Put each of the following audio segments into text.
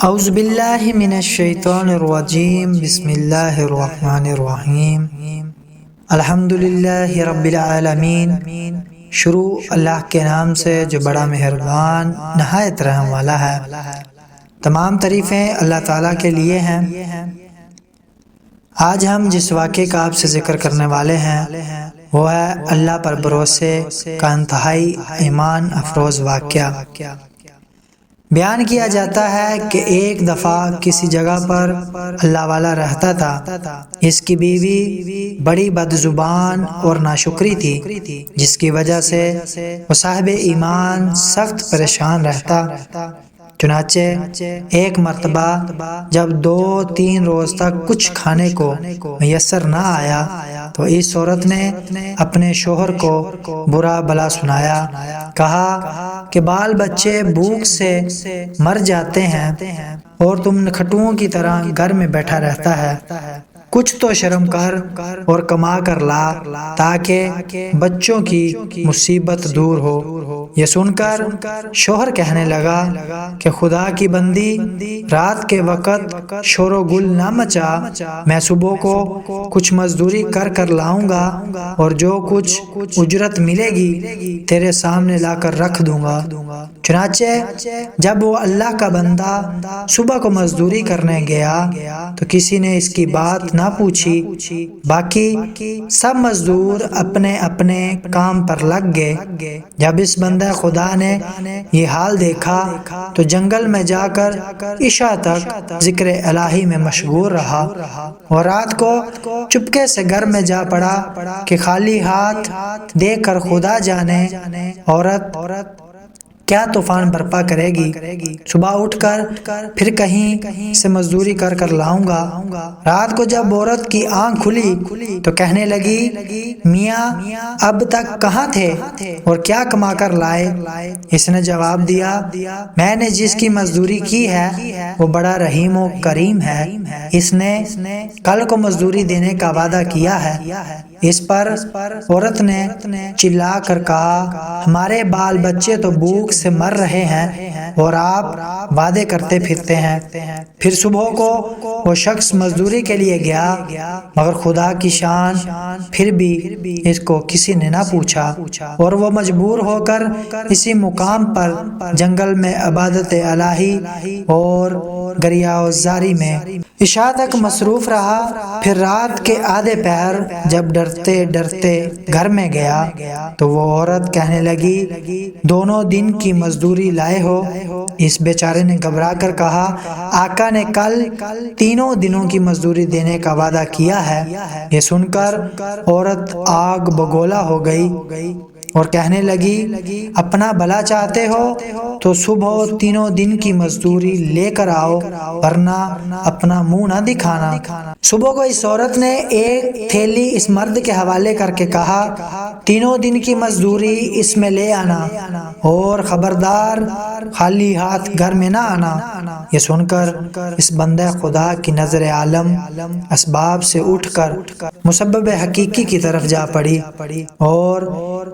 اعوذ باللہ من الشیطان الرجیم بسم اللہ الرحمن الرحیم الحمد للہ رب العالمین۔ شروع اللہ کے نام سے جو بڑا مہربان نہایت رحم والا ہے۔ تمام تعریفیں اللہ تعالیٰ کے لیے ہیں۔ آج ہم جس واقعے کا آپ سے ذکر کرنے والے ہیں وہ ہے اللہ پر بھروسے کا انتہائی ایمان افروز واقعہ۔ بیان کیا جاتا ہے کہ ایک دفعہ کسی جگہ پر اللہ والا رہتا تھا۔ اس کی بیوی بڑی بد زبان اور ناشکری تھی، جس کی وجہ سے وہ صاحب ایمان سخت پریشان رہتا۔ چنانچہ ایک مرتبہ جب 2-3 روز تک کچھ کھانے کو میسر نہ آیا تو اس عورت نے اپنے شوہر کو برا بھلا سنایا۔ کہا کہ بال بچے بھوک سے مر جاتے ہیں اور تم نکھٹوؤں کی طرح گھر میں بیٹھا رہتا ہے۔ کچھ تو شرم کر اور کما کر لا تاکہ بچوں کی مصیبت دور ہو۔ یہ سن کر شوہر کہنے لگا کہ خدا کی بندی، رات کے وقت شور و گل نہ مچا، میں صبح کو کچھ مزدوری کر لاؤں گا اور جو کچھ اجرت ملے گی تیرے سامنے لا کر رکھ دوں گا۔ چنانچہ جب وہ اللہ کا بندہ صبح کو مزدوری کرنے گیا تو کسی نے اس کی بات نہ پوچھی۔ باقی سب مزدور اپنے اپنے کام پر لگ گئے۔ جب اس بندہ خدا نے یہ حال دیکھا تو جنگل میں جا کر عشاء تک ذکر الہی میں مشغول رہا اور رات کو چپکے سے گھر میں جا پڑا کہ خالی ہاتھ دیکھ کر خدا جانے عورت کیا طوفان برپا کرے گی۔ صبح اٹھ کر پھر کہیں سے مزدوری کر لاؤں گا۔ رات کو جب عورت کی آنکھ کھلی تو کہنے لگی، میاں اب تک کہاں تھے اور کیا کما کر لائے؟ اس نے جواب دیا، میں نے جس کی مزدوری کی ہے وہ بڑا رحیم و کریم ہے، اس نے کل کو مزدوری دینے کا وعدہ کیا ہے۔ اس پر عورت نے چلا کر کہا، ہمارے بال بچے تو بھوک سے مر رہے ہیں اور آپ وعدے کرتے پھرتے ہیں۔ پھر صبح کو وہ شخص مزدوری کے لیے گیا مگر خدا کی شان پھر بھی اس کو کسی نے نہ پوچھا اور وہ مجبور ہو کر اسی مقام پر جنگل میں عبادت الہی اور گریہ زاری میں عشاء تک مصروف رہا۔ پھر رات کے آدھے پہر جب ڈرتے ڈرتے گھر میں گیا تو وہ عورت کہنے لگی، دونوں دن کی مزدوری لائے ہو؟ اس بیچارے نے گھبرا کر کہا، آقا نے کل 3 دنوں کی مزدوری دینے کا وعدہ کیا ہے۔ یہ سن کر عورت آگ بگولا ہو گئی اور کہنے لگی، اپنا بھلا چاہتے ہو تو صبح 3 دن کی مزدوری لے کر آؤ ورنہ اپنا منہ نہ دکھانا۔ صبح کو اس عورت نے ایک تھیلی اس مرد کے حوالے کر کے کہا، 3 دن کی مزدوری اس میں لے آنا اور خبردار خالی ہاتھ گھر میں نہ آنا۔ یہ سن کر اس بندہ خدا کی نظر عالم اسباب سے اٹھ کر مسبب حقیقی کی طرف جا پڑی اور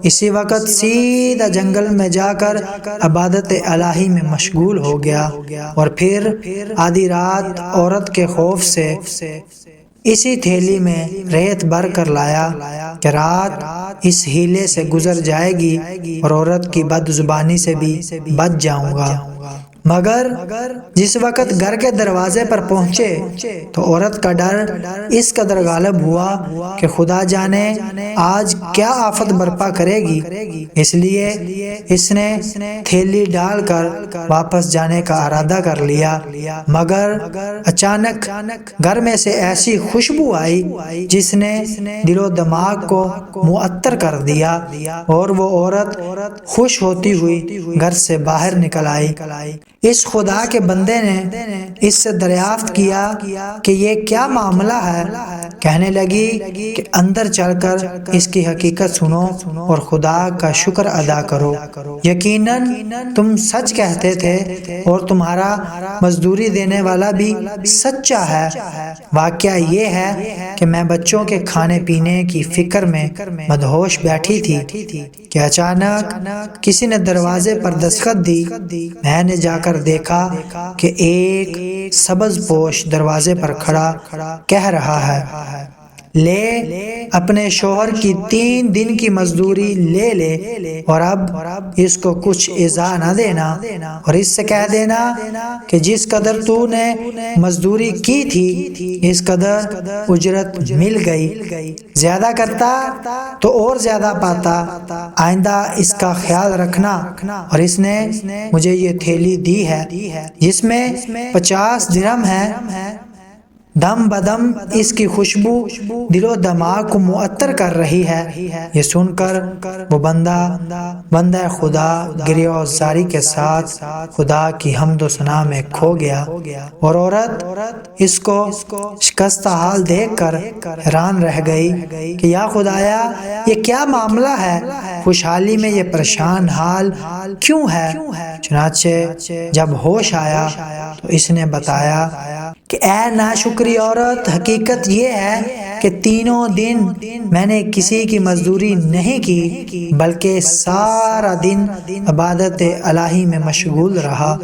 اسی وقت سیدھا جنگل میں جا کر عبادت الہی میں مشغول ہو گیا اور پھر آدھی رات عورت کے خوف سے اسی تھیلی میں ریت بھر کر لایا کہ رات اس ہیلے سے گزر جائے گی اور عورت کی بد زبانی سے بھی بچ جاؤں گا۔ مگر جس وقت گھر کے دروازے پر پہنچے تو عورت کا ڈر اس قدر غالب ہوا کہ خدا جانے آج کیا آفت برپا کرے گی، اس لیے اس نے تھیلی ڈال کر واپس جانے کا ارادہ کر لیا۔ مگر اچانک گھر میں سے ایسی خوشبو آئی جس نے دل و دماغ کو معطر کر دیا اور وہ عورت خوش ہوتی ہوئی گھر سے باہر نکل آئی۔ اس خدا کے بندے نے اس سے دریافت کیا کہ یہ کیا معاملہ ہے۔ کہنے لگی کہ اندر چل کر اس کی حقیقت سنو اور خدا کا شکر ادا کرو، یقیناً تم سچ کہتے تھے اور تمہارا مزدوری دینے والا بھی سچا ہے۔ واقعہ یہ ہے کہ میں بچوں کے کھانے پینے کی فکر میں مدہوش بیٹھی تھی کہ اچانک کسی نے دروازے پر دستخط دی۔ میں نے جا کر کر دیکھا کہ ایک سبز پوش دروازے پر کھڑا کہہ رہا ہے، لے اپنے شوہر کی 3 دن کی مزدوری لے لے اور اب اس کو کچھ ایذا نہ دینا، اور اس سے کہہ دینا کہ جس قدر تو نے مزدوری کی تھی اس قدر اجرت مل گئی، زیادہ کرتا تو اور زیادہ پاتا، آئندہ اس کا خیال رکھنا۔ اور اس نے مجھے یہ تھیلی دی ہے جس میں 50 درہم ہے، دم بدم اس کی خوشبو دل و دماغ کو معطر کر رہی ہے۔ یہ سن کر وہ بندہ خدا گریہ و زاری کے ساتھ خدا کی حمد و ثنا میں کھو گیا، اور عورت اس کو شکستہ حال دیکھ کر حیران رہ گئی کہ یا خدایا یہ کیا معاملہ ہے، خوشحالی میں یہ پریشان حال کیوں ہے؟ چنانچہ جب ہوش آیا تو اس نے بتایا کہ اے ناشکری عورت، حقیقت یہ ہے کہ 3 دن میں نے کسی کی مزدوری نہیں کی بلکہ سارا دن عبادت الہی میں مشغول رہا۔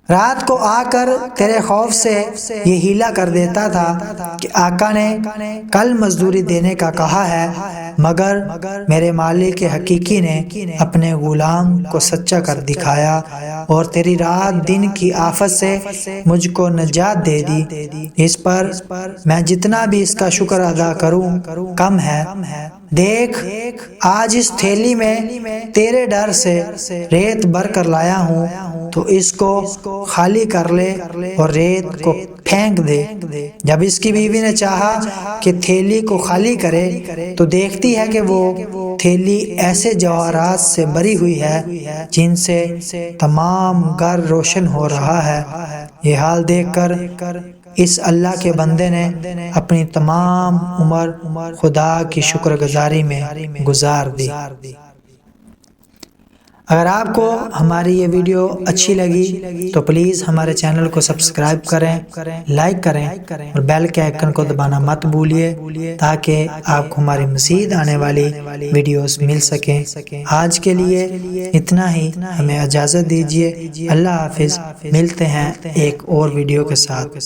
رات کو آ کر تیرے خوف سے یہ ہیلا کر دیتا تھا کہ آقا نے کل مزدوری دینے کا کہا ہے، مگر میرے مالک حقیقی نے اپنے غلام کو سچا کر دکھایا اور تیری رات دن کی آفت سے مجھ کو نجات دے دی۔ اس پر میں جتنا بھی اس کا شکر ادا کروں کم ہے۔ دیکھ آج اس تھیلی میں تیرے ڈر سے ریت بھر کر لایا ہوں، تو اس کو خالی کر لے اور ریت کو پھینک دے۔ جب اس کی بیوی نے چاہا کہ تھیلی کو خالی کرے تو دیکھتی ہے کہ وہ تھیلی ایسے جواہرات سے بھری ہوئی ہے جن سے تمام گھر روشن ہو رہا ہے۔ یہ حال دیکھ کر اس اللہ کے بندے نے اپنی تمام عمر خدا کی شکر گزاری میں گزار دی۔ اگر آپ کو ہماری یہ ویڈیو اچھی لگی تو پلیز ہمارے چینل کو سبسکرائب کریں، لائک کریں اور بیل کے آئیکن کو دبانا مت بھولیے تاکہ آپ کو ہماری مزید آنے والی ویڈیوز مل سکیں۔ آج کے لیے اتنا ہی، ہمیں اجازت دیجیے۔ اللہ حافظ، ملتے ہیں ایک اور ویڈیو کے ساتھ۔